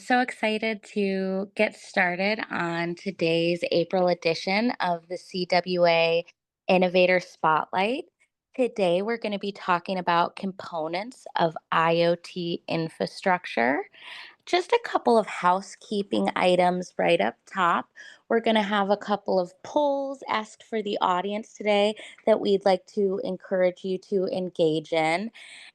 so excited to get started on today's April edition of the CWA Innovator Spotlight. Today, we're going to be talking about components of IoT infrastructure. Just a couple of housekeeping items right up top. We're going to have a couple of polls asked for the audience today that we'd like to encourage you to engage in.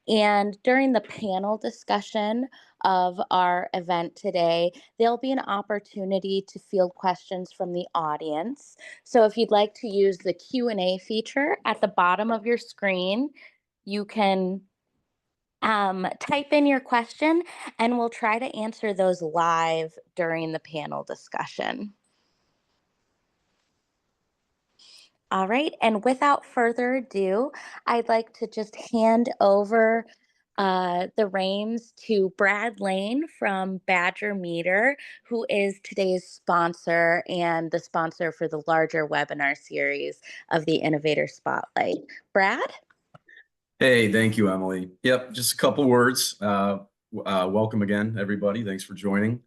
And during the panel discussion of our event today, there'll be an opportunity to field questions from the audience. So if you'd like to use the Q&A feature at the bottom of your screen, you can type in your question and we'll try to answer those live during the panel discussion. All right, and without further ado, I'd like to just hand over the reins to Brad Lane from Badger Meter, who is today's sponsor and the sponsor for the larger webinar series of the Innovator Spotlight. Brad? Hey, thank you, Emily. Yep, just a couple words. Welcome again, everybody. Thanks for joining.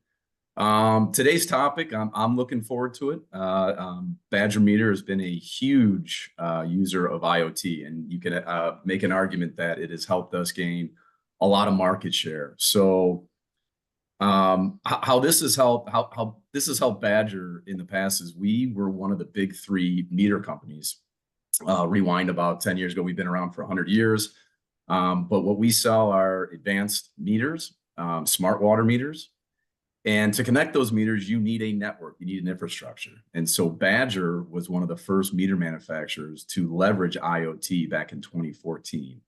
Today's topic, I'm looking forward to it. Badger Meter has been a huge user of IoT, and you can make an argument that it has helped us gain a lot of market share. So how this has helped Badger in the past is we were one of the big three meter companies. Rewind about 10 years ago, we've been around for 100 years. But what we sell are advanced meters, smart water meters. And to connect those meters, you need a network, you need an infrastructure. And so Badger was one of the first meter manufacturers to leverage IoT back in 2014.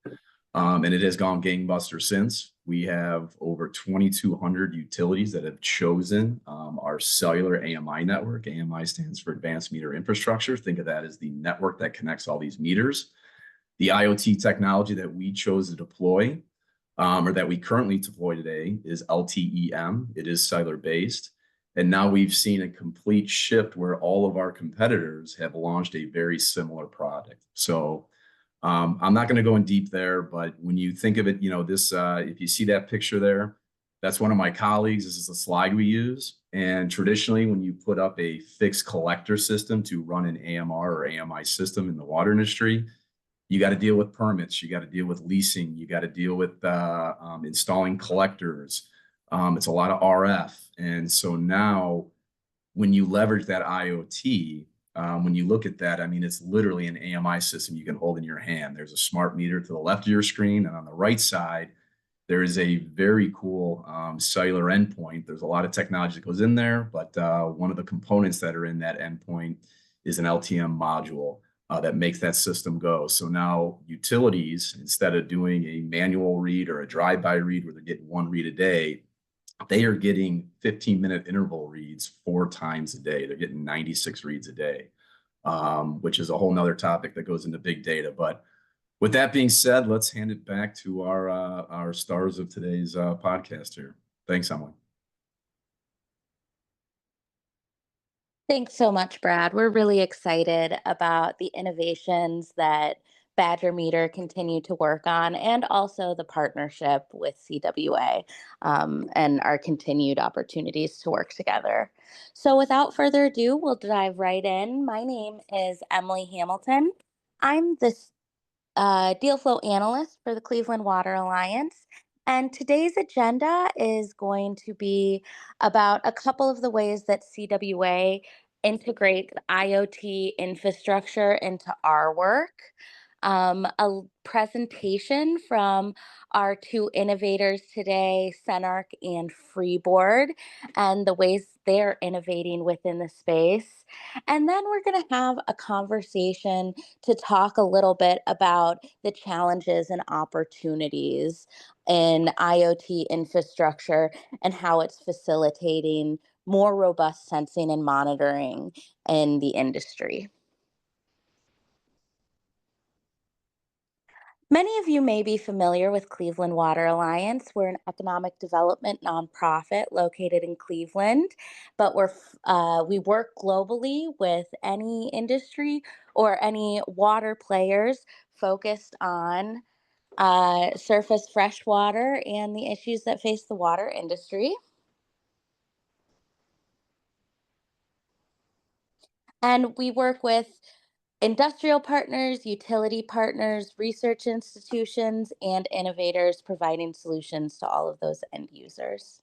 And it has gone gangbusters since. We have over 2,200 utilities that have chosen our cellular AMI network. AMI stands for Advanced Meter Infrastructure. Think of that as the network that connects all these meters. The IoT technology that we chose to deploy, or that we currently deploy today, is LTE-M. It is cellular based. And now we've seen a complete shift where all of our competitors have launched a very similar product. So I'm not going to go in deep there, but when you think of it, this, if you see that picture there, that's one of my colleagues. This is a slide we use. And traditionally, when you put up a fixed collector system to run an AMR or AMI system in the water industry, you got to deal with permits, you got to deal with leasing, you got to deal with installing collectors. It's a lot of RF. And so now when you leverage that IoT, when you look at that, I mean, it's literally an AMI system you can hold in your hand. There's a smart meter to the left of your screen, and on the right side, there is a very cool cellular endpoint. There's a lot of technology that goes in there, but one of the components that are in that endpoint is an LTM module that makes that system go. So now utilities, instead of doing a manual read or a drive-by read where they're getting one read a day, they are getting 15-minute interval reads 4 times a day. They're getting 96 reads a day, which is a whole nother topic that goes into big data. But with that being said, let's hand it back to our stars of today's podcast here. Thanks, Emily. Thanks so much, Brad. We're really excited about the innovations that Badger Meter continue to work on and also the partnership with CWA and our continued opportunities to work together. So without further ado, we'll dive right in. My name is Emily Hamilton. I'm the deal flow analyst for the Cleveland Water Alliance. And today's agenda is going to be about a couple of the ways that CWA integrate IoT infrastructure into our work, a presentation from our two innovators today, SenArch and Freeboard, and the ways they're innovating within the space. And then we're going to have a conversation to talk a little bit about the challenges and opportunities in IoT infrastructure and how it's facilitating more robust sensing and monitoring in the industry. Many of you may be familiar with Cleveland Water Alliance. We're an economic development nonprofit located in Cleveland, but we work globally with any industry or any water players focused on surface freshwater and the issues that face the water industry. And we work with industrial partners, utility partners, research institutions, and innovators providing solutions to all of those end users.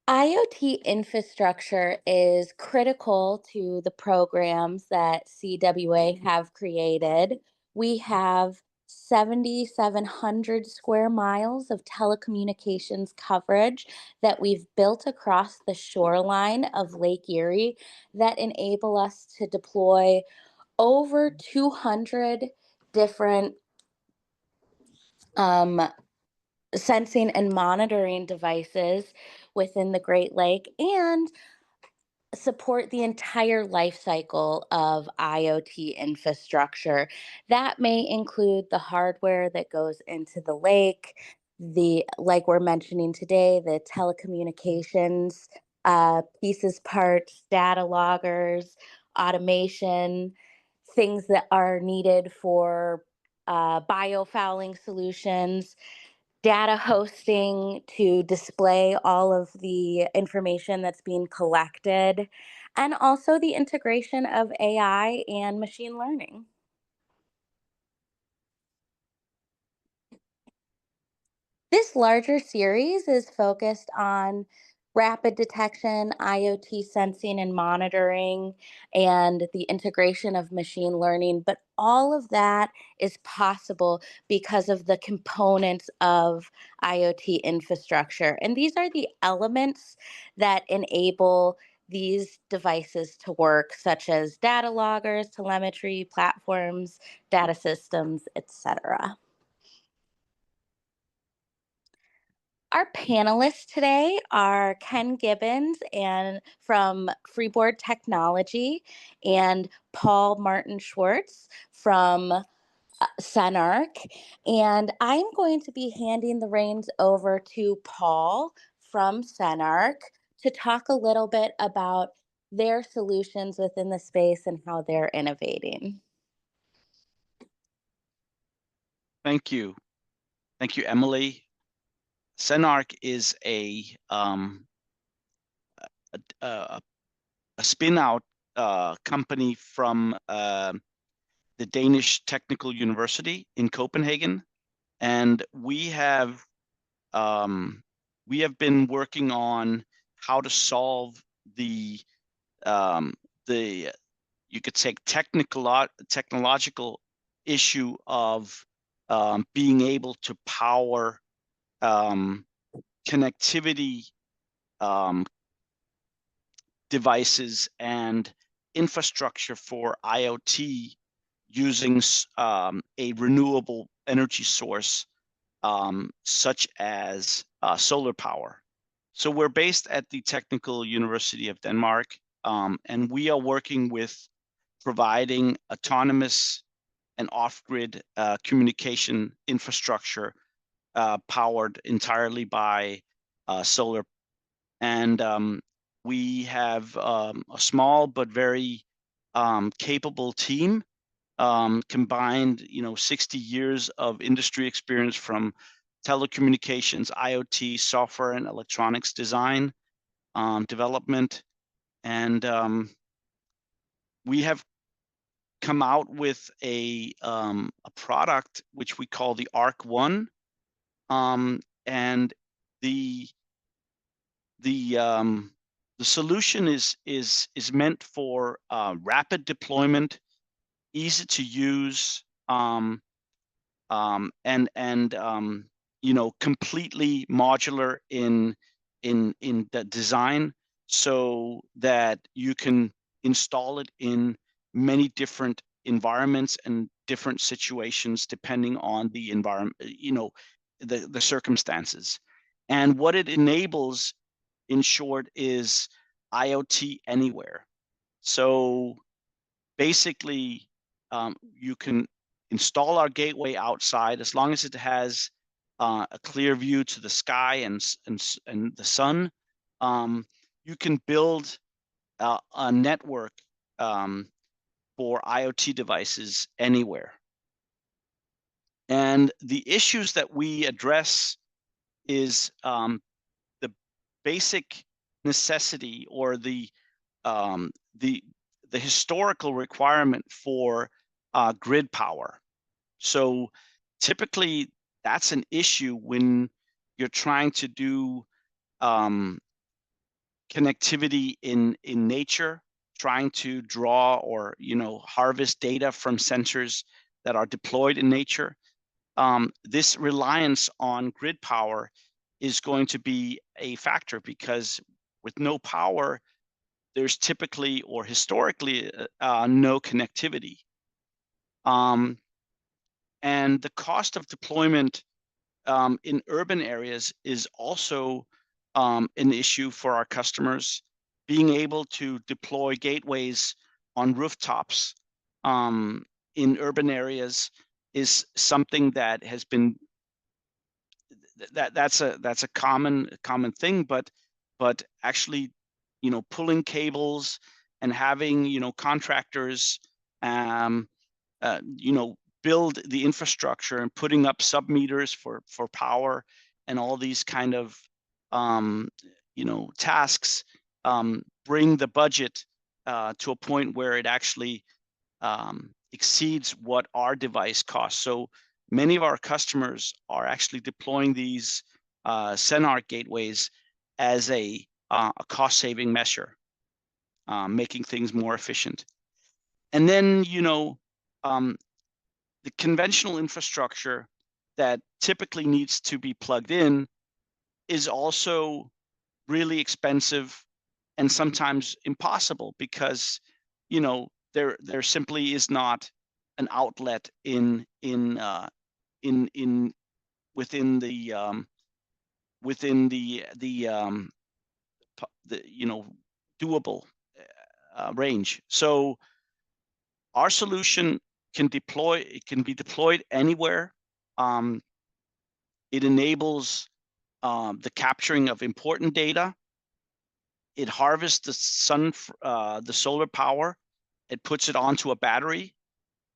IoT infrastructure is critical to the programs that CWA have created. We have 7,700 square miles of telecommunications coverage that we've built across the shoreline of Lake Erie that enable us to deploy over 200 different um, sensing and monitoring devices within the Great Lake and support the entire life cycle of IoT infrastructure. That may include the hardware that goes into the lake, the like we're mentioning today, the telecommunications pieces, parts, data loggers, automation, things that are needed for biofouling solutions, data hosting to display all of the information that's being collected, and also the integration of AI and machine learning. This larger series is focused on rapid detection, IoT sensing and monitoring, and the integration of machine learning. But all of that is possible because of the components of IoT infrastructure. And these are the elements that enable these devices to work, such as data loggers, telemetry, platforms, data systems, etc. Our panelists today are Ken Gibbons and from Freeboard Technology and Paul Martin Schwartz from SenArch. And I'm going to be handing the reins over to Paul from SenArch to talk a little bit about their solutions within the space and how they're innovating. Thank you. Thank you, Emily. SenArch is a spin-out company from the Danish Technical University in Copenhagen, and we have been working on how to solve the you could say technological issue of being able to power connectivity devices and infrastructure for IoT using a renewable energy source such as solar power. So we're based at the Technical University of Denmark, and we are working with providing autonomous and off-grid communication infrastructure powered entirely by solar. And we have a small but very capable team, combined, 60 years of industry experience from telecommunications, IoT, software and electronics design, development. And we have come out with a product which we call the Arc One, and the solution is meant for rapid deployment, easy to use, and completely modular in the design, so that you can install it in many different environments and different situations depending on the environment, the circumstances. And what it enables, in short, is IoT anywhere. So basically, you can install our gateway outside as long as it has a clear view to the sky and the sun. You can build a network for IoT devices anywhere. And the issues that we address is the basic necessity or um, the historical requirement for grid power. So typically that's an issue when you're trying to do connectivity in nature, trying to draw or harvest data from sensors that are deployed in nature. This reliance on grid power is going to be a factor, because with no power, there's typically or historically no connectivity. And the cost of deployment in urban areas is also an issue for our customers. Being able to deploy gateways on rooftops in urban areas is something that has been that's a common thing, but actually, pulling cables and having contractors um, build the infrastructure and putting up sub-meters for power and all these kind of tasks bring the budget to a point where it actually exceeds what our device costs. So many of our customers are actually deploying these SenArch gateways as a cost-saving measure, making things more efficient. And then, the conventional infrastructure that typically needs to be plugged in is also really expensive and sometimes impossible, because there simply is not an outlet in within the doable range. So our solution can be deployed anywhere. It enables the capturing of important data. It harvests the solar power. It puts it onto a battery,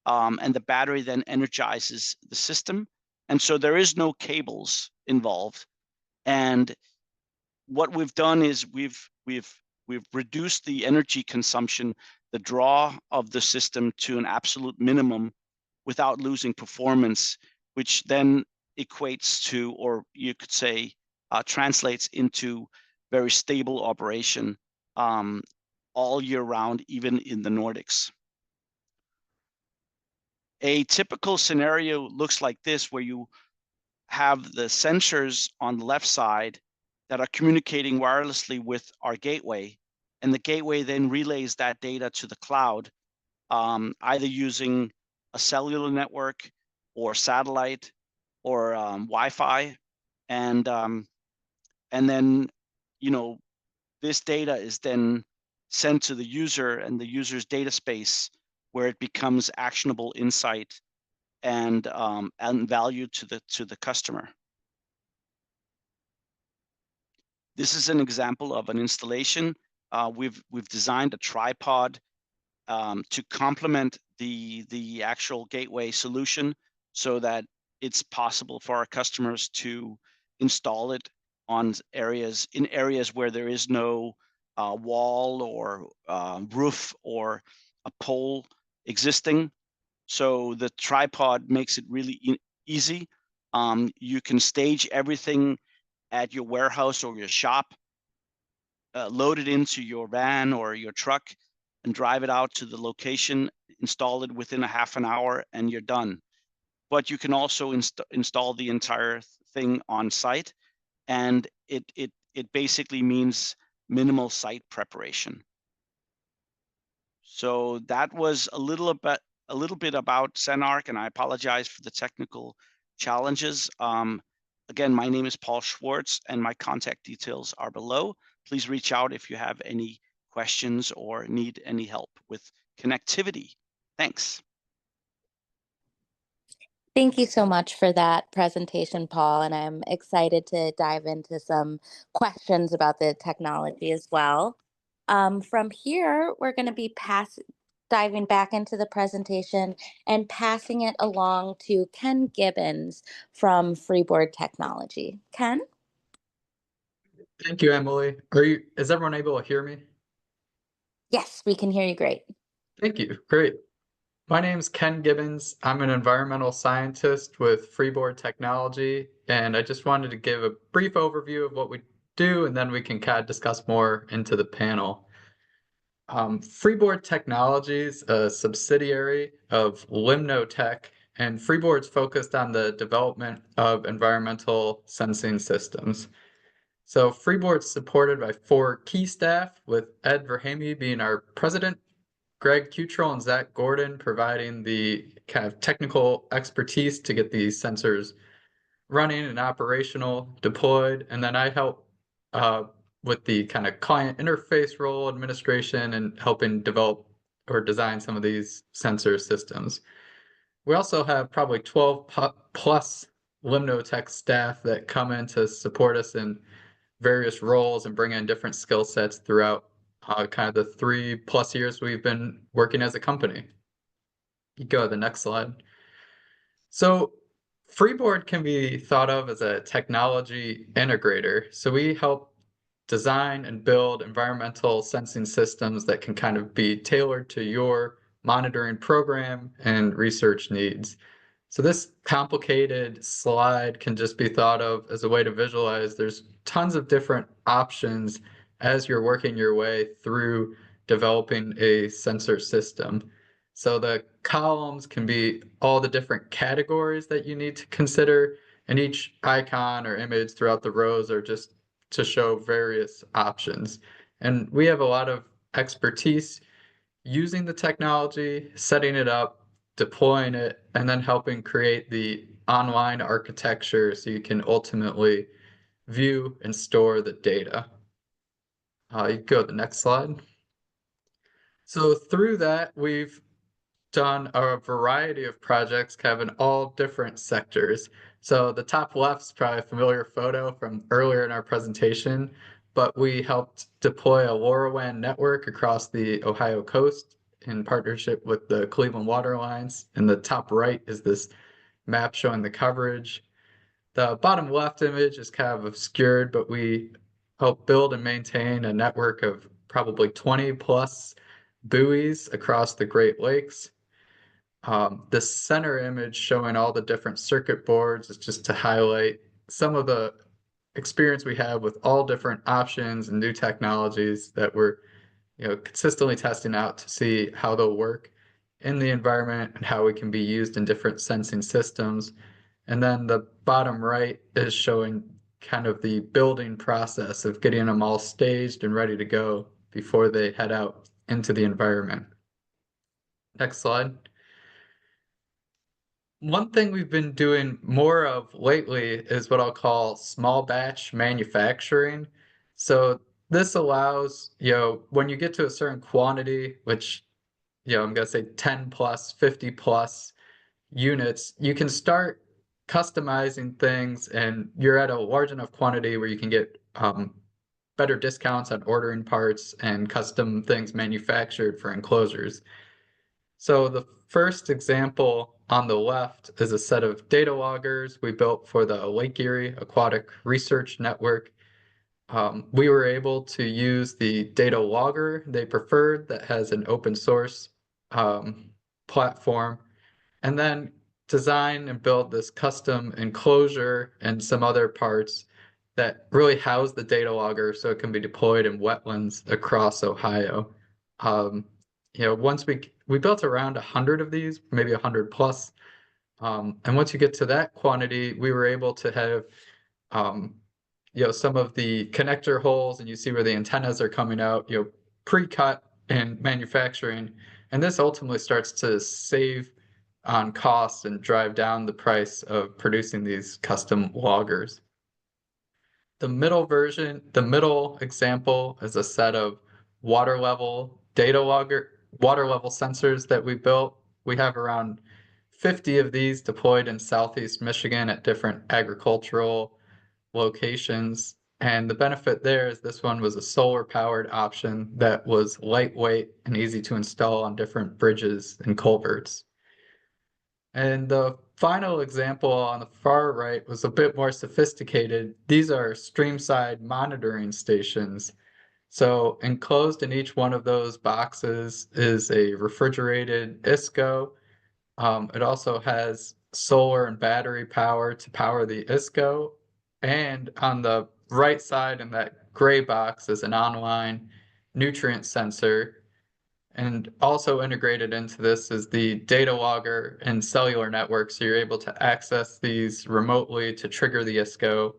and the battery then energizes the system. And so there is no cables involved. And what we've done is we've reduced the energy consumption, the draw of the system, to an absolute minimum without losing performance, which then equates to, or you could say, translates into very stable operation all year round, even in the Nordics. A typical scenario looks like this, where you have the sensors on the left side that are communicating wirelessly with our gateway, and the gateway then relays that data to the cloud, either using a cellular network or satellite or Wi-Fi, and then this data is then sent to the user and the user's data space, where it becomes actionable insight and value to the customer. This is an example of an installation. We've designed a tripod to complement the actual gateway solution, so that it's possible for our customers to install it in areas where there is no wall or roof or a pole existing. So the tripod makes it really easy. You can stage everything at your warehouse or your shop, load it into your van or your truck, and drive it out to the location, install it within a half an hour, and you're done. But you can also install the entire thing on site, and it basically means minimal site preparation. So that was a little bit about SenArch, and I apologize for the technical challenges. Again, my name is Paul Schwartz, and my contact details are below. Please reach out if you have any questions or need any help with connectivity. Thanks. Thank you so much for that presentation, Paul, and I'm excited to dive into some questions about the technology as well. From here, we're going to be diving back into the presentation and passing it along to Ken Gibbons from Freeboard Technology. Ken? Thank you, Emily. Is everyone able to hear me? Yes, we can hear you great. Thank you. Great. My name is Ken Gibbons. I'm an environmental scientist with Freeboard Technology, and I just wanted to give a brief overview of what we do, and then we can kind of discuss more into the panel. Freeboard Technology is a subsidiary of LimnoTech, and Freeboard's focused on the development of environmental sensing systems. So Freeboard's supported by 4 key staff, with Ed Verhamy being our president, Greg Cutrell and Zach Gordon providing the kind of technical expertise to get these sensors running and operational, deployed, and then I help with the kind of client interface role, administration, and helping develop or design some of these sensor systems. We also have probably 12 plus LimnoTech staff that come in to support us in various roles and bring in different skill sets throughout kind of the 3+ years we've been working as a company. You go to the next slide. So Freeboard can be thought of as a technology integrator. So we help design and build environmental sensing systems that can kind of be tailored to your monitoring program and research needs. So this complicated slide can just be thought of as a way to visualize there's tons of different options as you're working your way through developing a sensor system. So the columns can be all the different categories that you need to consider, and each icon or image throughout the rows are just to show various options. And we have a lot of expertise using the technology, setting it up, deploying it, and then helping create the online architecture so you can ultimately view and store the data. You go to the next slide. So through that, we've done a variety of projects kind of in all different sectors. So the top left is probably a familiar photo from earlier in our presentation, but we helped deploy a LoRaWAN network across the Ohio coast in partnership with the Cleveland Water Lines. And the top right is this map showing the coverage. The bottom left image is kind of obscured, but we helped build and maintain a network of probably 20+ buoys across the Great Lakes. The center image showing all the different circuit boards is just to highlight some of the experience we have with all different options and new technologies that we're consistently testing out to see how they'll work in the environment and how we can be used in different sensing systems. And then the bottom right is showing kind of the building process of getting them all staged and ready to go before they head out into the environment. Next slide. One thing we've been doing more of lately is what I'll call small batch manufacturing. So this allows, when you get to a certain quantity, which, I'm going to say 10+, 50+ units, you can start customizing things, and you're at a large enough quantity where you can get better discounts on ordering parts and custom things manufactured for enclosures. So the first example on the left is a set of data loggers we built for the Lake Erie Aquatic Research Network. We were able to use the data logger they preferred that has an open source platform, and then design and build this custom enclosure and some other parts that really house the data logger so it can be deployed in wetlands across Ohio. Once we built around 100 of these, maybe 100+. And once you get to that quantity, we were able to have, some of the connector holes, and you see where the antennas are coming out, pre-cut in manufacturing. And this ultimately starts to save on costs and drive down the price of producing these custom loggers. The middle example is a set of water level sensors that we built. We have around 50 of these deployed in Southeast Michigan at different agricultural locations. And the benefit there is this one was a solar powered option that was lightweight and easy to install on different bridges and culverts. And the final example on the far right was a bit more sophisticated. These are stream-side monitoring stations. So enclosed in each one of those boxes is a refrigerated ISCO. It also has solar and battery power to power the ISCO. And on the right side in that gray box is an online nutrient sensor. And also integrated into this is the data logger and cellular network. So you're able to access these remotely to trigger the ISCO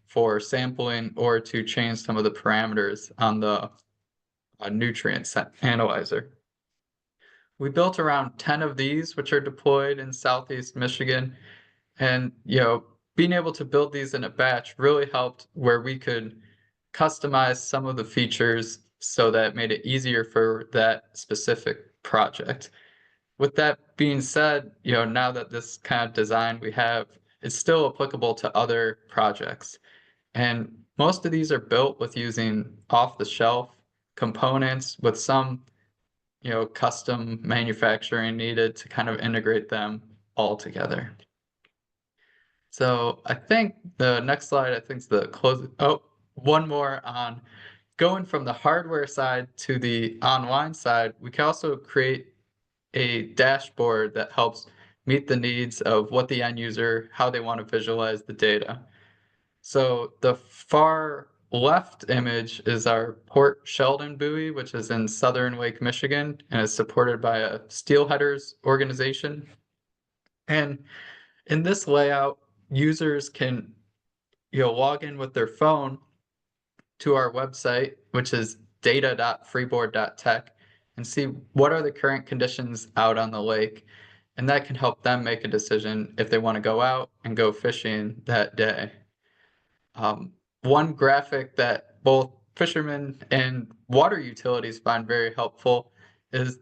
for sampling or to change some of the parameters on the nutrient analyzer. We built around 10 of these, which are deployed in Southeast Michigan. And, being able to build these in a batch really helped where we could customize some of the features so that it made it easier for that specific project. With that being said, now that this kind of design we have is still applicable to other projects. And most of these are built with using off-the-shelf components with some, custom manufacturing needed to kind of integrate them all together. So I think the next slide, I think is the close. Oh, one more on going from the hardware side to the online side. We can also create a dashboard that helps meet the needs of what the end user, how they want to visualize the data. So the far left image is our Port Sheldon buoy, which is in southern Lake Michigan and is supported by a steelheaders organization. And in this layout, users can log in with their phone to our website, which is data.freeboard.tech, and see what are the current conditions out on the lake. And that can help them make a decision if they want to go out and go fishing that day. One graphic that both fishermen and water utilities find very helpful is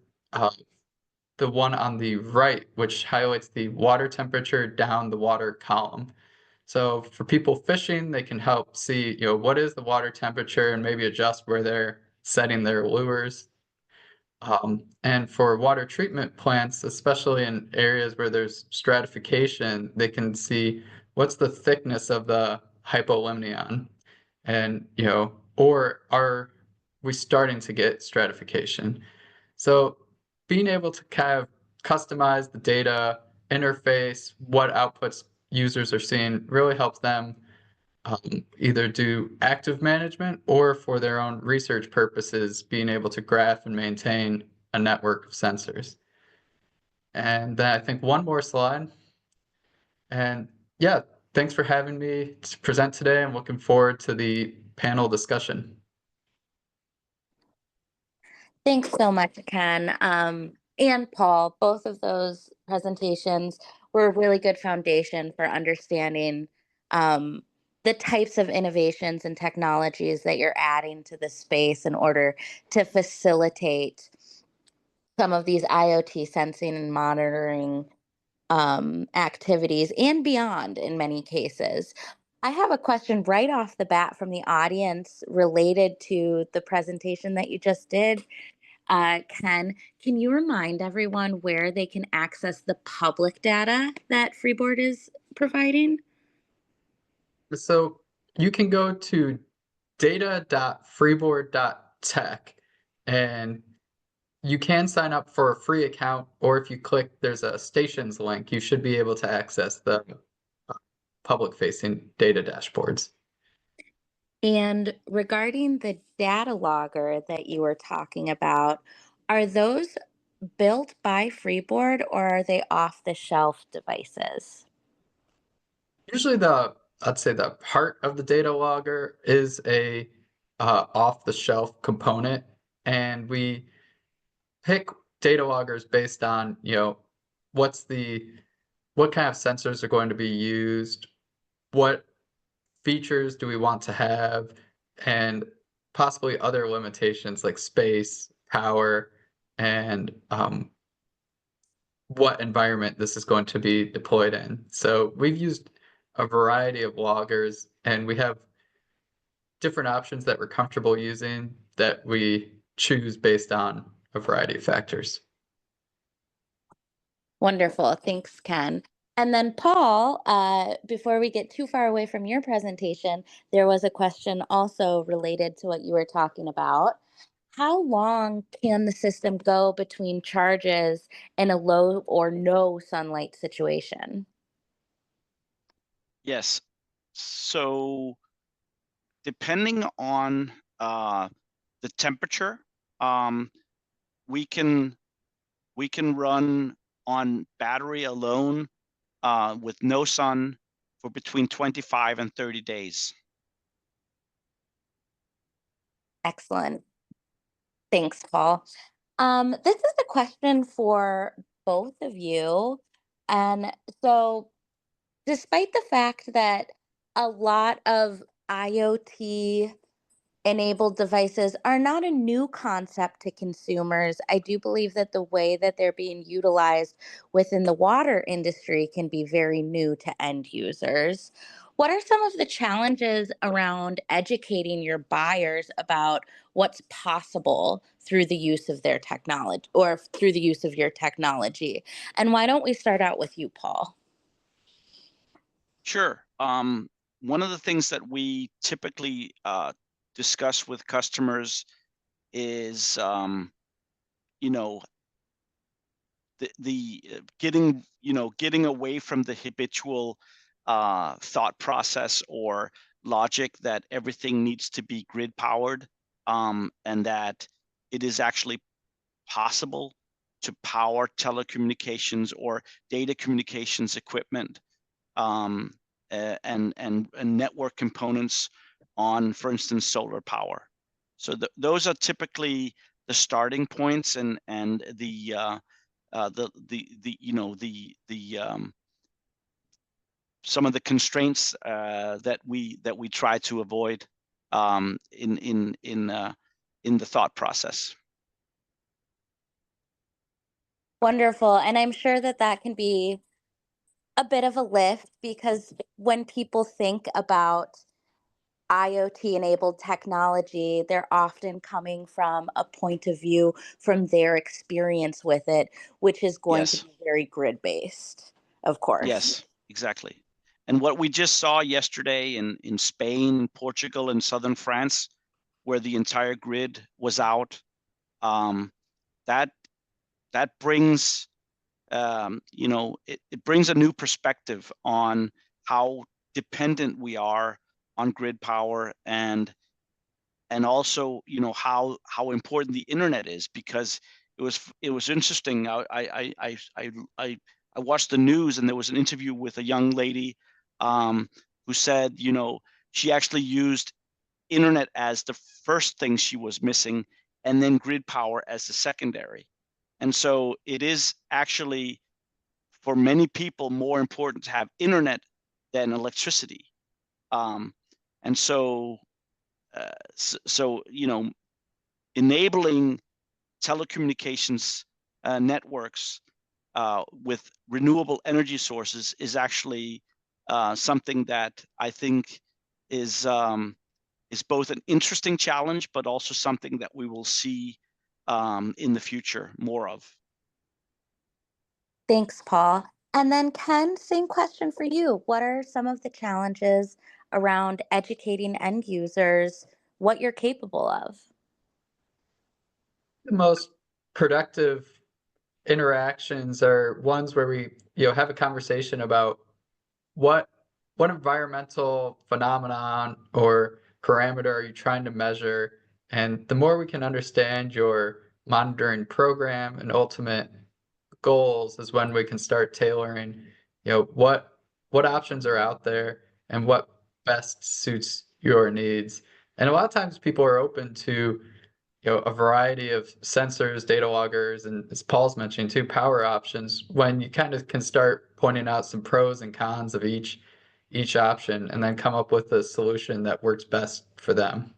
the one on the right, which highlights the water temperature down the water column. So for people fishing, they can help see, what is the water temperature and maybe adjust where they're setting their lures. And for water treatment plants, especially in areas where there's stratification, they can see what's the thickness of the hypolimnion, and or are we starting to get stratification? So being able to kind of customize the data interface, what outputs users are seeing, really helps them either do active management or for their own research purposes, being able to graph and maintain a network of sensors. And then I think one more slide. And yeah, thanks for having me to present today. I'm looking forward to the panel discussion. Thanks so much, Ken. And Paul, both of those presentations were a really good foundation for understanding the types of innovations and technologies that you're adding to the space in order to facilitate some of these IoT sensing and monitoring activities and beyond in many cases. I have a question right off the bat from the audience related to the presentation that you just did. Ken, can you remind everyone where they can access the public data that Freeboard is providing? So you can go to data.freeboard.tech and you can sign up for a free account, or if you click, there's a stations link, you should be able to access the public-facing data dashboards. And regarding the data logger that you were talking about, are those built by Freeboard or are they off-the-shelf devices? Usually I'd say the heart of the data logger is a off-the-shelf component, and we pick data loggers based on, what kind of sensors are going to be used, what features do we want to have, and possibly other limitations like space, power, and what environment this is going to be deployed in. So we've used a variety of loggers, and we have different options that we're comfortable using that we choose based on a variety of factors. Wonderful. Thanks, Ken. And then Paul, before we get too far away from your presentation, there was a question also related to what you were talking about. How long can the system go between charges in a low or no sunlight situation? Yes. So depending on the temperature, um, we can run on battery alone with no sun for between 25 and 30 days. Excellent. Thanks, Paul. This is a question for both of you. And so, despite the fact that a lot of IoT enabled devices are not a new concept to consumers, I do believe that the way that they're being utilized within the water industry can be very new to end users. What are some of the challenges around educating your buyers about what's possible through the use of their technology or through the use of your technology? And why don't we start out with you, Paul? Sure. One of the things that we typically discuss with customers is, you know, getting away from the habitual thought process or logic that everything needs to be grid powered, and that it is actually possible to power telecommunications or data communications equipment, um, and network components on, for instance, solar power. So those are typically the starting points, and some of the constraints that we try to avoid in the thought process. Wonderful. And I'm sure that that can be a bit of a lift because when people think about IoT enabled technology, they're often coming from a point of view from their experience with it, which is going to Yes, be very grid based, of course. yes, exactly. And what we just saw yesterday in Spain, Portugal, and southern France, where the entire grid was out, um, that that brings it brings a new perspective on how dependent we are on grid power, and also how important the internet is, because it was interesting. I watched the news, and there was an interview with a young lady who said she actually used internet as the first thing she was missing, and then grid power as the secondary. And so it is actually, for many people, more important to have internet than electricity. And so, enabling telecommunications networks with renewable energy sources is actually something that I think is both an interesting challenge, but also something that we will see in the future more of. Thanks, Paul. And then, Ken, same question for you. What are some of the challenges around educating end users what you're capable of? The most productive interactions are ones where we, have a conversation about what what environmental phenomenon or parameter are you trying to measure? And the more we can understand your monitoring program and ultimate goals is when we can start tailoring, what options are out there and what best suits your needs. And a lot of times people are open to a variety of sensors, data loggers, and as Paul's mentioning too, power options, when you kind of can start pointing out some pros and cons of each option and then come up with a solution that works best for them.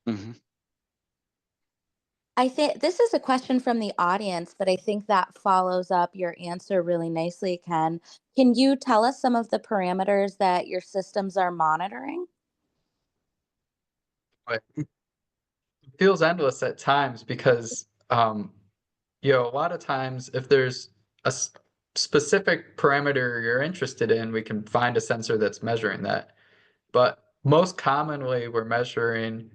Mhm. I think this is a question from the audience, but I think that follows up your answer really nicely, Ken. Can you tell us some of the parameters that your systems are monitoring? But it feels endless at times because a lot of times if there's specific parameter you're interested in, we can find a sensor that's measuring that. But most commonly, we're measuring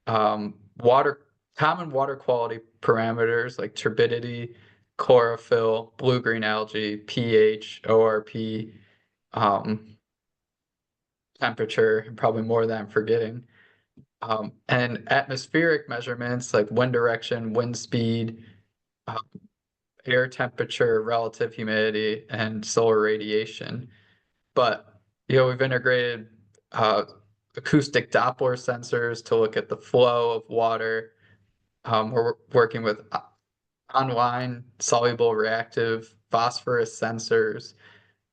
common water quality parameters like turbidity, chlorophyll, blue-green algae, pH, ORP, temperature, and probably more that I'm forgetting. And atmospheric measurements like wind direction, wind speed, air temperature, relative humidity, and solar radiation. But we've integrated acoustic Doppler sensors to look at the flow of water. We're working with online soluble reactive phosphorus sensors.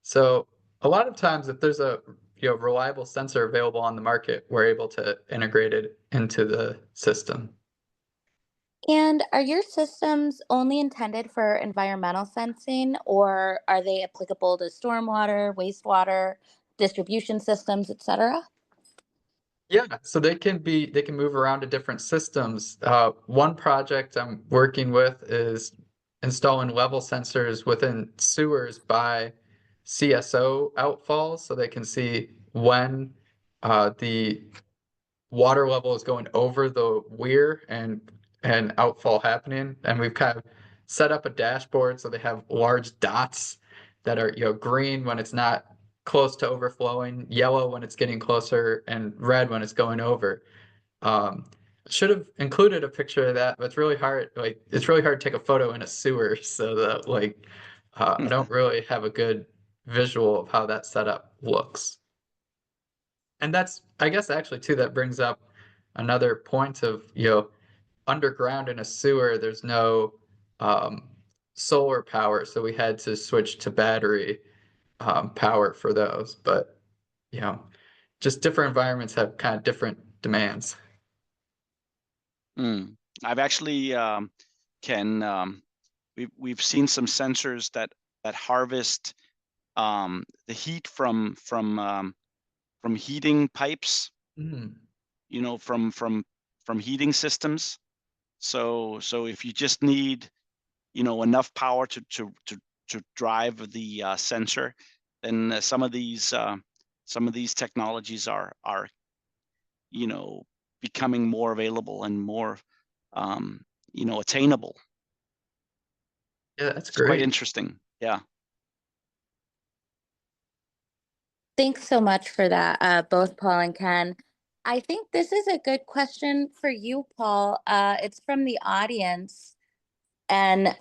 So a lot of times, if there's a reliable sensor available on the market, we're able to integrate it into the system. And are your systems only intended for environmental sensing, or are they applicable to stormwater, wastewater, distribution systems, etc.? Yeah, so they can move around to different systems. One project I'm working with is installing level sensors within sewers by CSO outfalls, so they can see when the water level is going over the weir and outfall happening. And we've kind of set up a dashboard so they have large dots that are green when it's not close to overflowing, yellow when it's getting closer, and red when it's going over. Should have included a picture of that, but it's really hard. Like, it's really hard to take a photo in a sewer, so that I don't really have a good visual of how that setup looks. And that's, I guess, actually too, that brings up another point of underground in a sewer, there's no solar power, so we had to switch to battery power for those. But just different environments have kind of different demands. I've actually we've seen some sensors that harvest the heat from heating pipes, from heating systems. So if you just need enough power to drive the sensor, then some of these technologies are becoming more available and more attainable. Yeah, that's It's great. quite interesting. Yeah. Thanks so much for that, both Paul and Ken. I think this is a good question for you, Paul. It's from the audience, and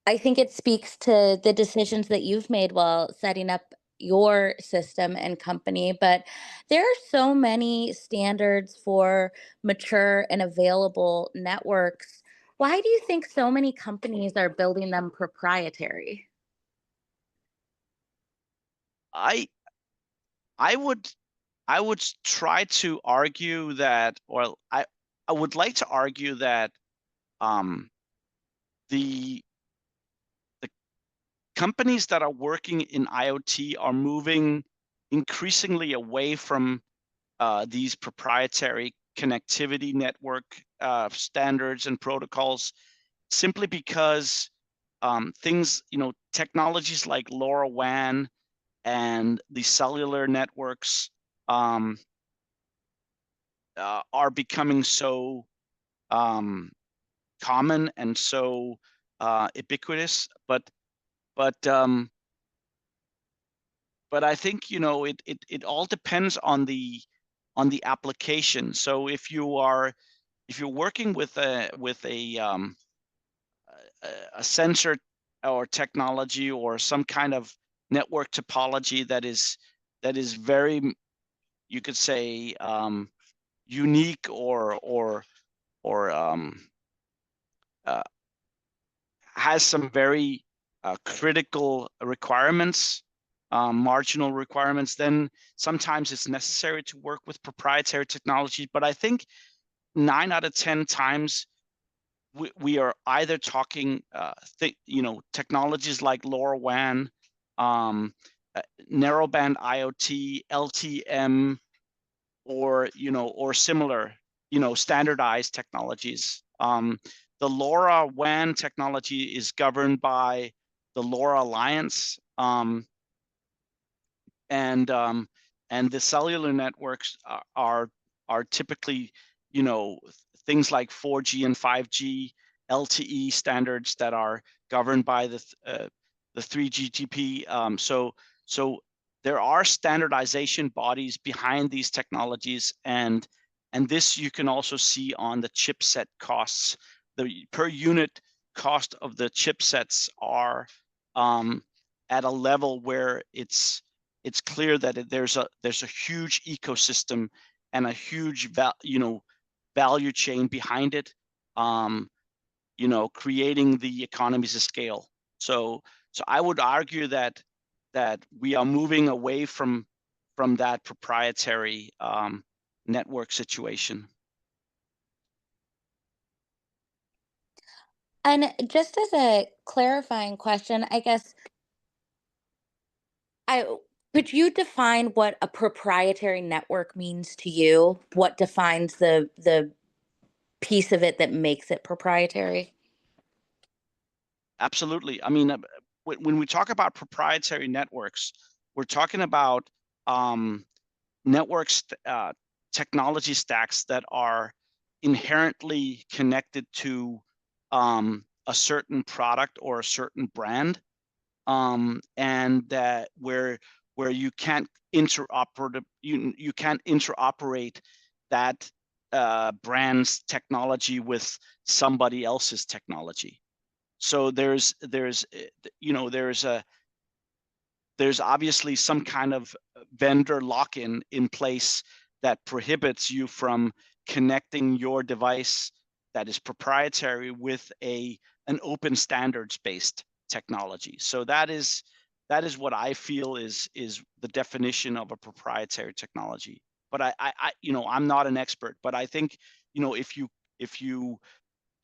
I think it speaks to the decisions that you've made while setting up your system and company. But there are so many standards for mature and available networks. Why do you think so many companies are building them proprietary? I would try to argue that, or I would like to argue that the companies that are working in IoT are moving increasingly away from these proprietary connectivity network standards and protocols, simply because things, technologies like LoRaWAN and the cellular networks are becoming so common and so ubiquitous. But I think it all depends on the application. So if you're working with a sensor or technology or some kind of network topology that is very, you could say, unique or has some very critical requirements, marginal requirements, then sometimes it's necessary to work with proprietary technology. But I think 9 out of 10 times we are either talking technologies like LoRaWAN, narrowband IoT, LTM, or similar standardized technologies. The LoRaWAN technology is governed by LoRa Alliance, and the cellular networks are typically, you know, things like 4G and 5G LTE standards that are governed by the 3GPP. So there are standardization bodies behind these technologies, and this you can also see on the chipset costs. The per unit cost of the chipsets are at a level where it's clear that there's a huge ecosystem and a huge value chain behind it, creating the economies of scale. So I would argue that we are moving away from that proprietary network situation. And just as a clarifying question, I guess, could you define what a proprietary network means to you? What defines the piece of it that makes it proprietary? Absolutely. I mean, when we talk about proprietary networks, we're talking about networks, technology stacks that are inherently connected to a certain product or a certain brand, and that where you can't interoperate that brand's technology with somebody else's technology. So there's obviously some kind of vendor lock-in in place that prohibits you from connecting your device that is proprietary with an open standards-based technology. So that is what I feel is the definition of a proprietary technology. But I'm not an expert, but I think, if you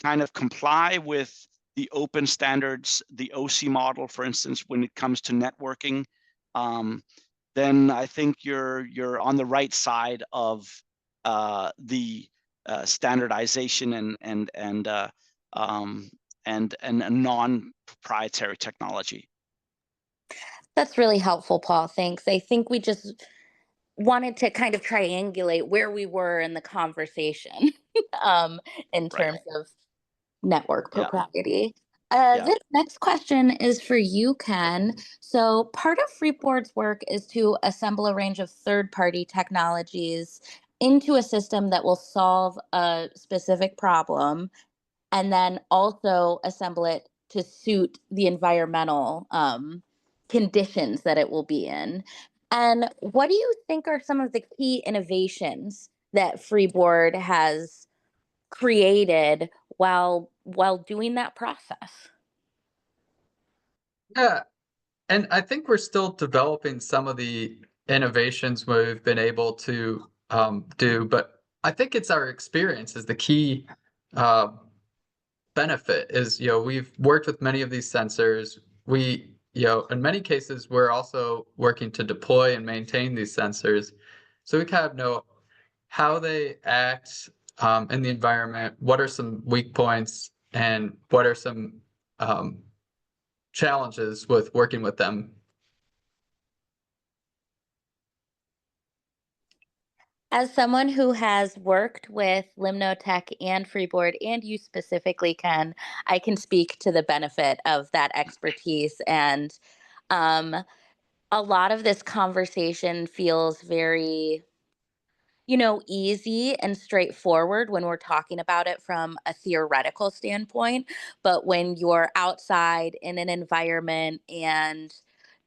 kind of comply with the open standards, the OC model, for instance, when it comes to networking, then I think you're on the right side of the standardization and a non-proprietary technology. That's really helpful, Paul. Thanks. I think we just wanted to kind of triangulate where we were in the conversation in Right. terms of network Yeah. propriety. Yeah. This next question is for you, Ken. So, part of Freeboard's work is to assemble a range of third-party technologies into a system that will solve a specific problem, and then also assemble it to suit the environmental conditions that it will be in. And what do you think are some of the key innovations that Freeboard has created while doing that process? Yeah, and I think we're still developing some of the innovations we've been able to do, but I think it's our experience is the key uh, benefit. Is we've worked with many of these sensors. We in many cases we're also working to deploy and maintain these sensors, so we kind of know how they act in the environment. What are some weak points, and what are some challenges with working with them. As someone who has worked with Limnotech and Freeboard, and you specifically, Ken, I can speak to the benefit of that expertise. And um, a lot of this conversation feels very, easy and straightforward when we're talking about it from a theoretical standpoint. But when you're outside in an environment and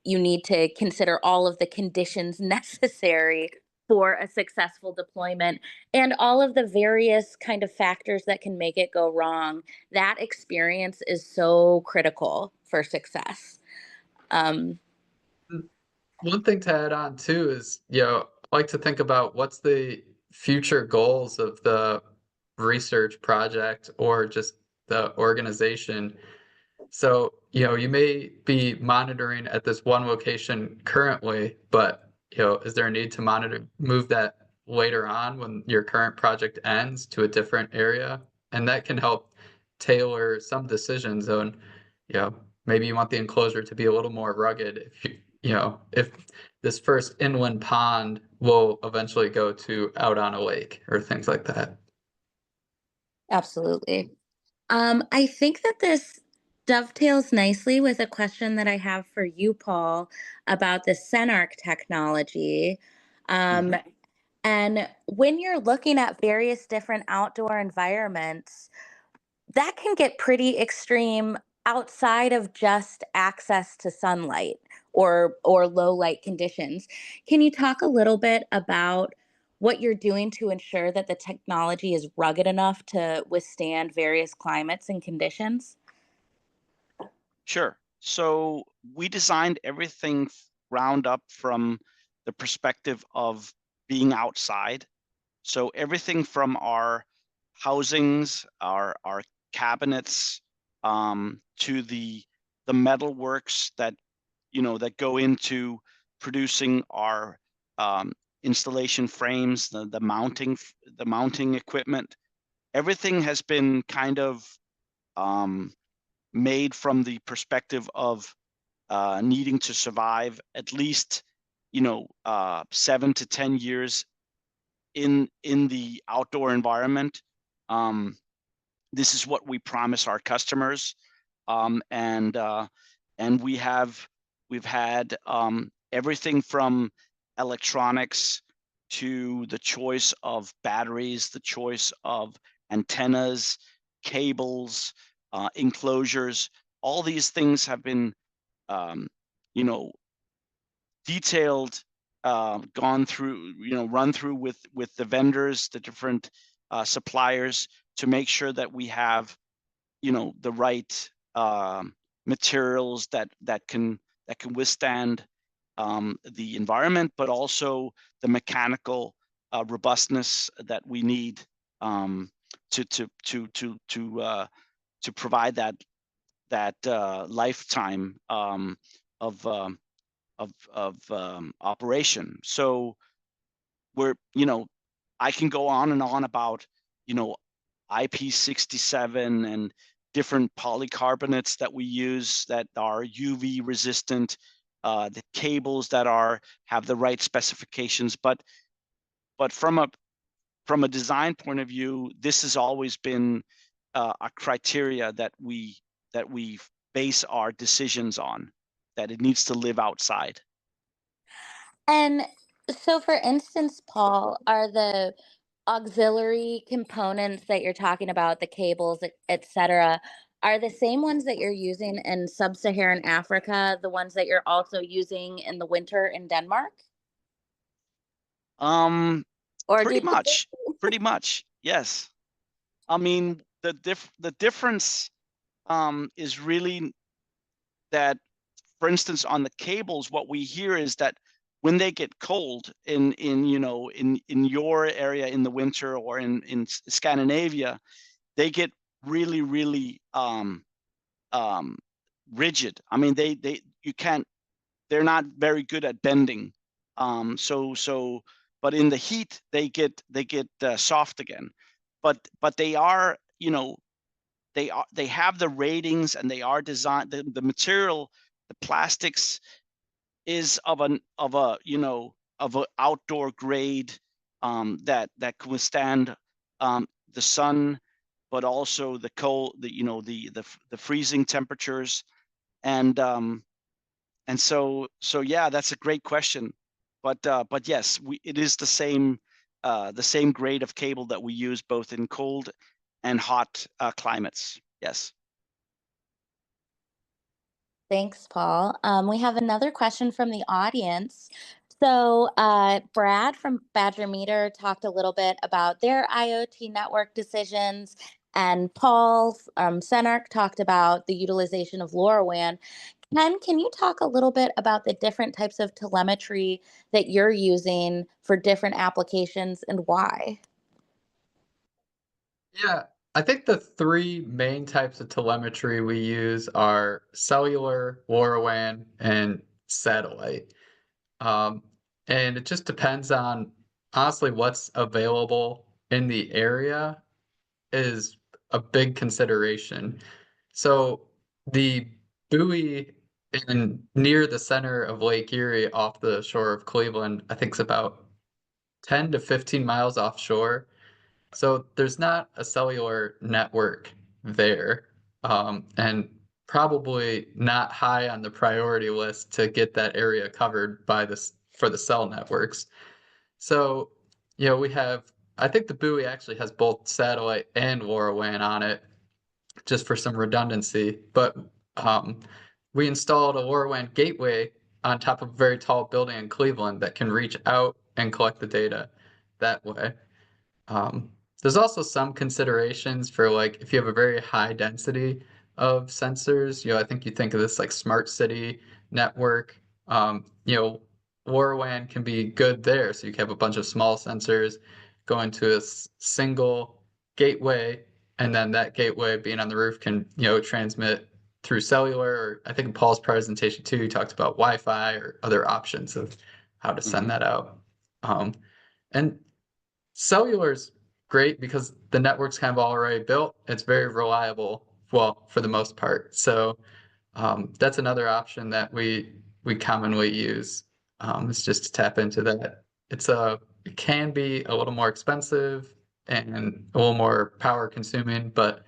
you need to consider all of the conditions necessary for a successful deployment and all of the various kind of factors that can make it go wrong, that experience is so critical for success. One thing to add on too is, I like to think about what's the future goals of the research project or just the organization. So, you may be monitoring at this one location currently, but, is there a need to move that later on when your current project ends to a different area? And that can help tailor some decisions on, maybe you want the enclosure to be a little more rugged. If this first inland pond will eventually go to out on a lake or things like that. Absolutely. I think that this dovetails nicely with a question that I have for you, Paul, about the SenArch technology. Um, Mhm. and when you're looking at various different outdoor environments, that can get pretty extreme outside of just access to sunlight or low light conditions. Can you talk a little bit about what you're doing to ensure that the technology is rugged enough to withstand various climates and conditions? Sure. So we designed everything ground up from the perspective of being outside. So everything from our housings, our cabinets, to the metal works that that go into producing our um, installation frames, the mounting equipment. Everything has been kind of um, made from the perspective of needing to survive at least 7 to 10 years in the outdoor environment. Um, this is what we promise our customers, and we've had everything from electronics to the choice of batteries, the choice of antennas, cables, enclosures. All these things have been, um, you know, detailed, gone through, run through with the vendors, the different suppliers, to make sure that we have, the right materials that can withstand the environment, but also the mechanical robustness that we need um, to provide that lifetime of operation. So we're, I can go on and on about, IP67 and different polycarbonates that we use that are UV resistant, the cables that have the right specifications. But from a design point of view, this has always been a criteria that we base our decisions on, that it needs to live outside. And so, for instance, Paul, are the auxiliary components that you're talking about, the cables, et cetera, are the same ones that you're using in sub-Saharan Africa, the ones that you're also using in the winter in Denmark? Um, Or pretty do much, pretty much, yes. I mean, the difference is really that, for instance, on the cables, what we hear is that when they get cold in your area in the winter, or in Scandinavia, they get really, really um, rigid. I mean, they you can't. They're not very good at bending. So, but in the heat, they get soft again. But they are, they have the ratings, and they are designed. The material, the plastics, is of a outdoor grade, that can withstand the sun, but also the cold, the freezing temperatures. And um and so yeah, that's a great question. But yes, it is the same grade of cable that we use both in cold and hot climates. Yes. Thanks, Paul. We have another question from the audience. So, Brad from Badger Meter talked a little bit about their IoT network decisions, and Paul from SenArch talked about the utilization of LoRaWAN. Ken, can you talk a little bit about the different types of telemetry that you're using for different applications and why? Yeah, I think the three main types of telemetry we use are cellular, LoRaWAN, and satellite. Um, and it just depends on honestly what's available in the area is a big consideration. So the buoy near the center of Lake Erie off the shore of Cleveland. I think it's about 10 to 15 miles offshore. So there's not a cellular network there, and probably not high on the priority list to get that area covered for the cell networks. So, we have, I think the buoy actually has both satellite and LoRaWAN on it, just for some redundancy. But we installed a LoRaWAN gateway on top of a very tall building in Cleveland that can reach out and collect the data that way. There's also some considerations for like if you have a very high density of sensors, I think you think of this like smart city network. LoRaWAN can be good there. So you can have a bunch of small sensors go into a single gateway, and then that gateway being on the roof can, transmit through cellular, or I think in Paul's presentation too, he talked about Wi-Fi or other options of how to send that out. And cellular is great because the network's kind of already built. It's very reliable, well, for the most part. So that's another option that we commonly use. Is just to tap into that. It can be a little more expensive and a little more power consuming, but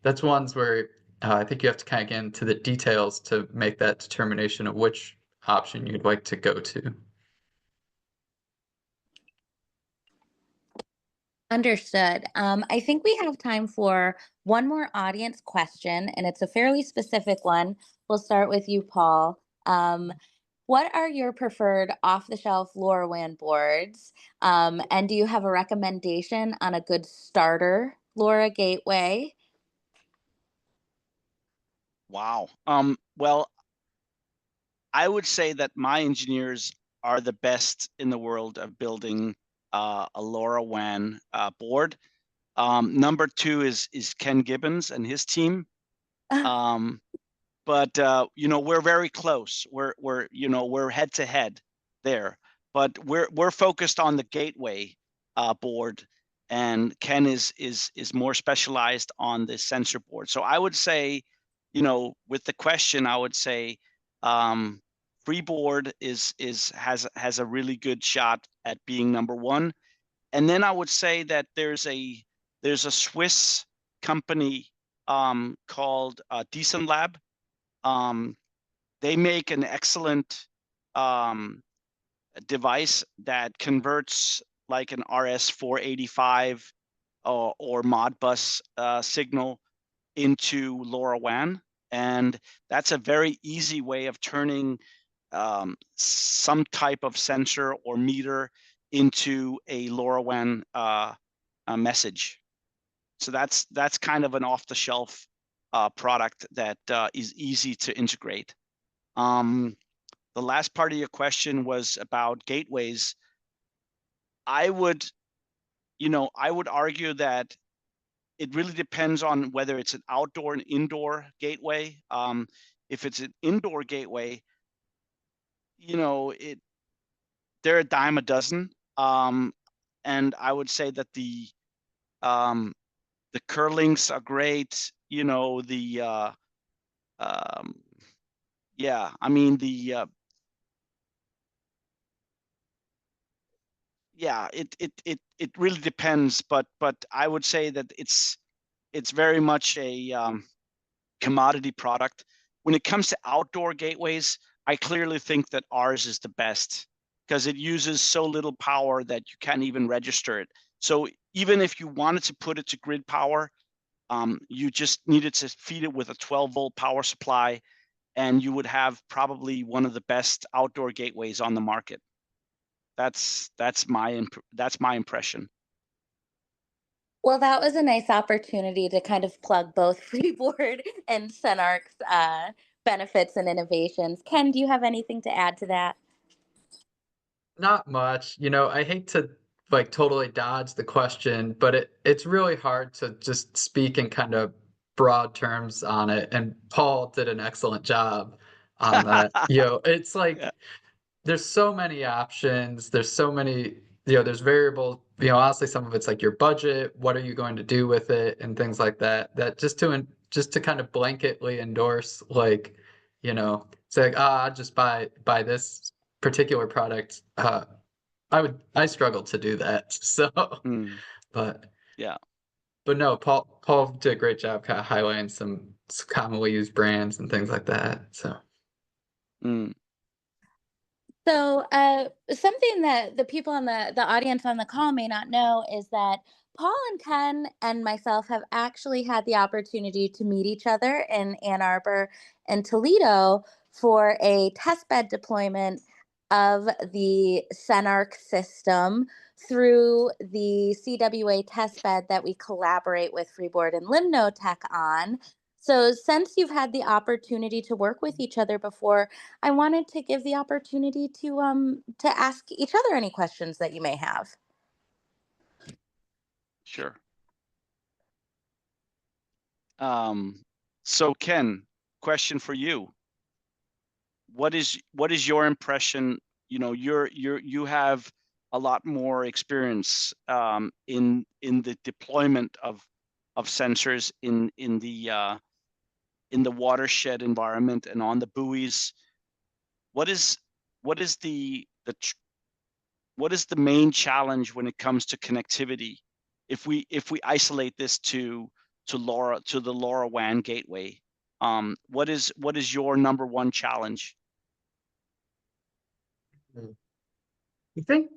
that's ones where I think you have to kind of get into the details to make that determination of which option you'd like to go to. Understood. I think we have time for one more audience question, and it's a fairly specific one. We'll start with you, Paul. What are your preferred off-the-shelf LoRaWAN boards? And do you have a recommendation on a good starter LoRa gateway? Wow. Well, I would say that my engineers are the best in the world of building a LoRaWAN board. Number two is Ken Gibbons and his team. But we're very close. We're head to head there. But we're focused on the gateway board, and Ken is more specialized on the sensor board. So I would say, with the question, I would say Freeboard has a really good shot at being number one. And then I would say that there's a Swiss company called Decent Lab. They make an excellent device that converts like an RS-485 or Modbus signal into LoRaWAN, and that's a very easy way of turning some type of sensor or meter into a LoRaWAN message. So that's kind of an off-the-shelf product that is easy to integrate. The last part of your question was about gateways. I would argue that it really depends on whether it's an outdoor and indoor gateway. If it's an indoor gateway, they're a dime a dozen. And I would say that the curlinks are great. It really depends, but I would say that it's very much a commodity product. When it comes to outdoor gateways, I clearly think that ours is the best because it uses so little power that you can't even register it. So even if you wanted to put it to grid power, you just needed to feed it with a 12-volt power supply, and you would have probably one of the best outdoor gateways on the market. That's my impression. Well, that was a nice opportunity to kind of plug both Freeboard and SenArch's benefits and innovations. Ken, do you have anything to add to that? Not much. I hate to like totally dodge the question, but it's really hard to just speak in kind of broad terms on it. And Paul did an excellent job on that. It's like there's so many options. There's so many, there's variables. Honestly, some of it's like your budget. What are you going to do with it, and things like that. That just to just to kind of blanketly endorse, like, say like, I'll just buy this particular product. I struggle to do that. So, Mm, but yeah. but no, Paul did a great job kind of highlighting some commonly used brands and things like that. So Mm, So, something that the people on the audience on the call may not know is that Paul and Ken and myself have actually had the opportunity to meet each other in Ann Arbor and Toledo for a testbed deployment of the SenArch system through the CWA testbed that we collaborate with Freeboard and Limnotech on. So, since you've had the opportunity to work with each other before, I wanted to give the opportunity to ask each other any questions that you may have. sure. So Ken, question for you. What is your impression? You have a lot more experience in the deployment of sensors in the watershed environment and on the buoys. What is what is the main challenge when it comes to connectivity? If we isolate this to the LoRaWAN gateway, what is your number one challenge? I think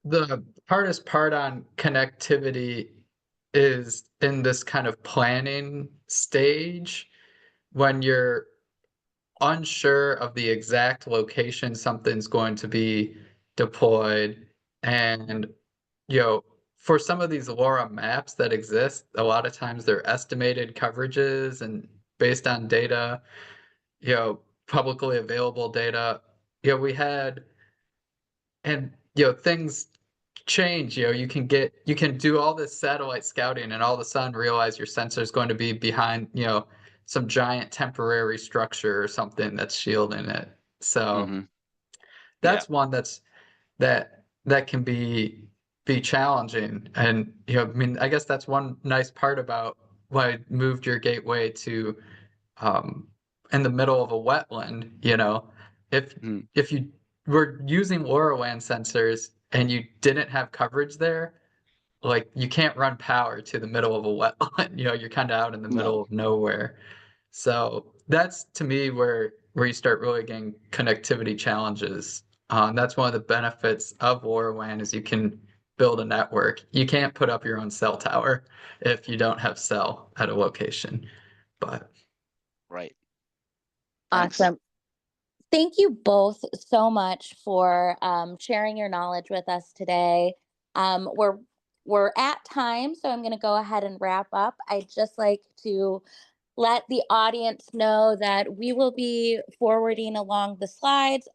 the hardest part on connectivity is in this kind of planning stage when you're unsure of the exact location something's going to be deployed. And, for some of these LoRa maps that exist, a lot of times they're estimated coverages and based on data, publicly available data. We had, and, things change. You can do all this satellite scouting and all of a sudden realize your sensor is going to be behind, some giant temporary structure or something that's shielding it. So Mm-hmm. Yeah. that's one that can be challenging. And I mean, I guess that's one nice part about why I moved your gateway to um in the middle of a wetland. If Mm, if you were using LoRaWAN sensors and you didn't have coverage there, like you can't run power to the middle of a wetland. You're kind of out in the middle no. of nowhere. So that's to me where you start really getting connectivity challenges. That's one of the benefits of LoRaWAN is you can build a network. You can't put up your own cell tower if you don't have cell at a location. But Right. Thanks. Awesome. Thank you both so much for sharing your knowledge with us today. We're at time, so I'm going to go ahead and wrap up. I'd just like to let the audience know that we will be forwarding along the slides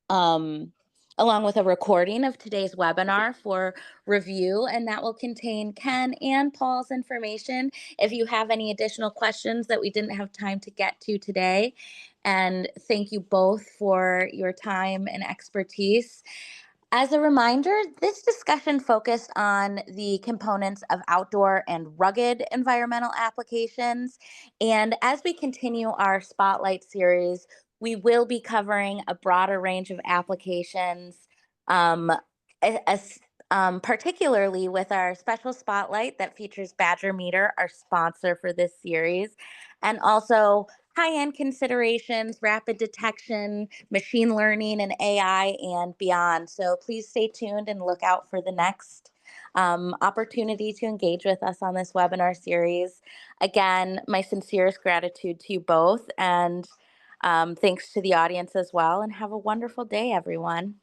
um, along with a recording of today's webinar for review, and that will contain Ken and Paul's information if you have any additional questions that we didn't have time to get to today. And thank you both for your time and expertise. As a reminder, this discussion focused on the components of outdoor and rugged environmental applications. And as we continue our Spotlight series, we will be covering a broader range of applications, um, particularly with our special spotlight that features Badger Meter, our sponsor for this series, and also high-end considerations, rapid detection, machine learning, and AI, and beyond. So please stay tuned and look out for the next opportunity to engage with us on this webinar series. Again, my sincerest gratitude to you both, and thanks to the audience as well, and have a wonderful day, everyone.